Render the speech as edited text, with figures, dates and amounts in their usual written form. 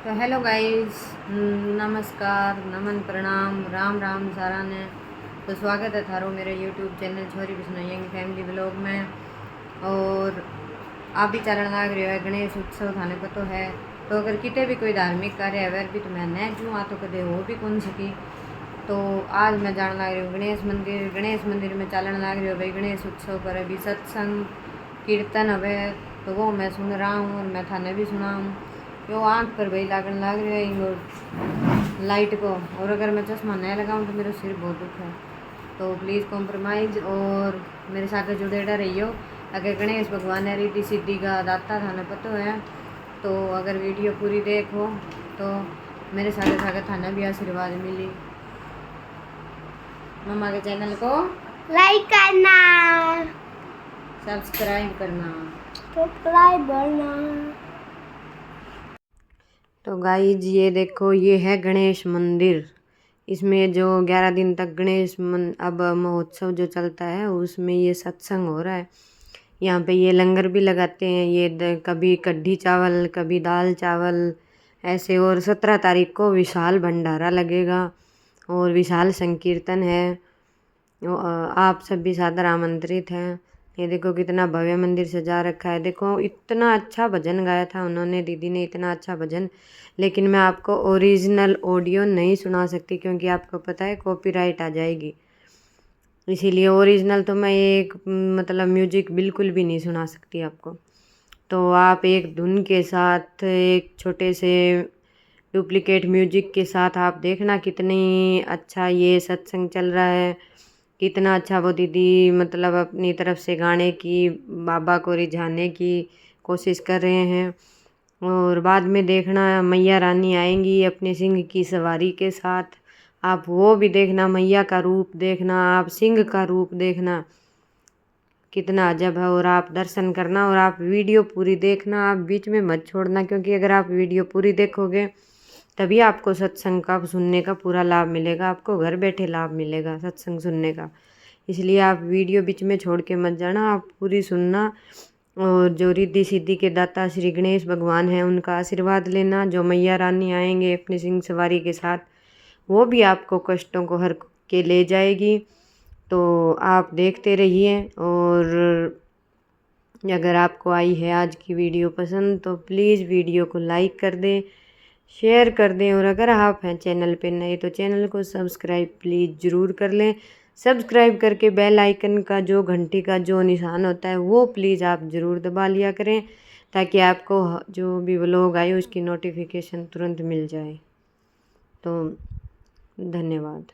तो hello guys, नमस्कार, नमन, प्रणाम, राम राम सारा ने। तो स्वागत है थारो मेरे यूट्यूब चैनल छोरी बिश्नोई फैमिली ब्लॉग में। और आप भी चरण लाग रहे हो गणेश उत्सव थाने को तो है। तो अगर कितने भी कोई धार्मिक कार्य है वह भी तो मैं न जूँ आ तो कदे हो भी कौन सकी। तो आज मैं जान लाग रही हूँ गणेश मंदिर में चलन लाग रही हो भाई। गणेश उत्सव पर अभी सत्संग कीर्तन हवे तो वो मैं सुन रहा हूँ और मैं थाने भी सुना हूँ। यो आँख पर भाई लागन लाग रही है लाइट को, और अगर मैं चश्मा नहीं लगाऊँ तो मेरा सिर बहुत दुख है। तो प्लीज़ कॉम्प्रोमाइज़ और मेरे साथ जुड़ेड़ा रहियो। अगर गणेश भगवान है रिद्धि सिद्धि का दाता थाने पता है तो अगर वीडियो पूरी देखो तो मेरे साथ थाना भी आशीर्वाद मिली। मम्मा के चैनल को लाइक करना, सब्सक्राइब करना। तो गाइज ये देखो, ये है गणेश मंदिर। इसमें जो 11 दिन तक अब महोत्सव जो चलता है उसमें ये सत्संग हो रहा है। यहाँ पे ये लंगर भी लगाते हैं। ये कभी कढ़ी चावल, कभी दाल चावल ऐसे। और 17 तारीख को विशाल भंडारा लगेगा और विशाल संकीर्तन है। आप सब भी सादर आमंत्रित हैं। ये देखो कितना भव्य मंदिर सजा रखा है। देखो इतना अच्छा भजन गाया था उन्होंने, दीदी ने इतना अच्छा भजन। लेकिन मैं आपको ओरिजिनल ऑडियो नहीं सुना सकती क्योंकि आपको पता है कॉपीराइट आ जाएगी। इसीलिए ओरिजिनल तो मैं एक मतलब म्यूजिक बिल्कुल भी नहीं सुना सकती आपको। तो आप एक धुन के साथ, एक छोटे से डुप्लीकेट म्यूजिक के साथ आप देखना कितनी अच्छा ये सत्संग चल रहा है। कितना अच्छा वो दीदी मतलब अपनी तरफ से गाने की, बाबा को रिझाने की कोशिश कर रहे हैं। और बाद में देखना मैया रानी आएंगी अपने सिंह की सवारी के साथ। आप वो भी देखना, मैया का रूप देखना, आप सिंह का रूप देखना, कितना अजब है। और आप दर्शन करना और आप वीडियो पूरी देखना, आप बीच में मत छोड़ना क्योंकि अगर आप वीडियो पूरी देखोगे तभी आपको सत्संग का सुनने का पूरा लाभ मिलेगा। आपको घर बैठे लाभ मिलेगा सत्संग सुनने का। इसलिए आप वीडियो बीच में छोड़ के मत जाना, आप पूरी सुनना। और जो रिद्धि सिद्धि के दाता श्री गणेश भगवान हैं उनका आशीर्वाद लेना। जो मैया रानी आएंगे अपनी सिंह सवारी के साथ वो भी आपको कष्टों को हर के ले जाएगी। तो आप देखते रहिए। और अगर आपको आई है आज की वीडियो पसंद तो प्लीज़ वीडियो को लाइक कर दें, शेयर कर दें। और अगर आप हैं चैनल पे नए तो चैनल को सब्सक्राइब प्लीज़ ज़रूर कर लें। सब्सक्राइब करके बेल आइकन का जो घंटी का जो निशान होता है वो प्लीज़ आप ज़रूर दबा लिया करें ताकि आपको जो भी व्लॉग आए उसकी नोटिफिकेशन तुरंत मिल जाए। तो धन्यवाद।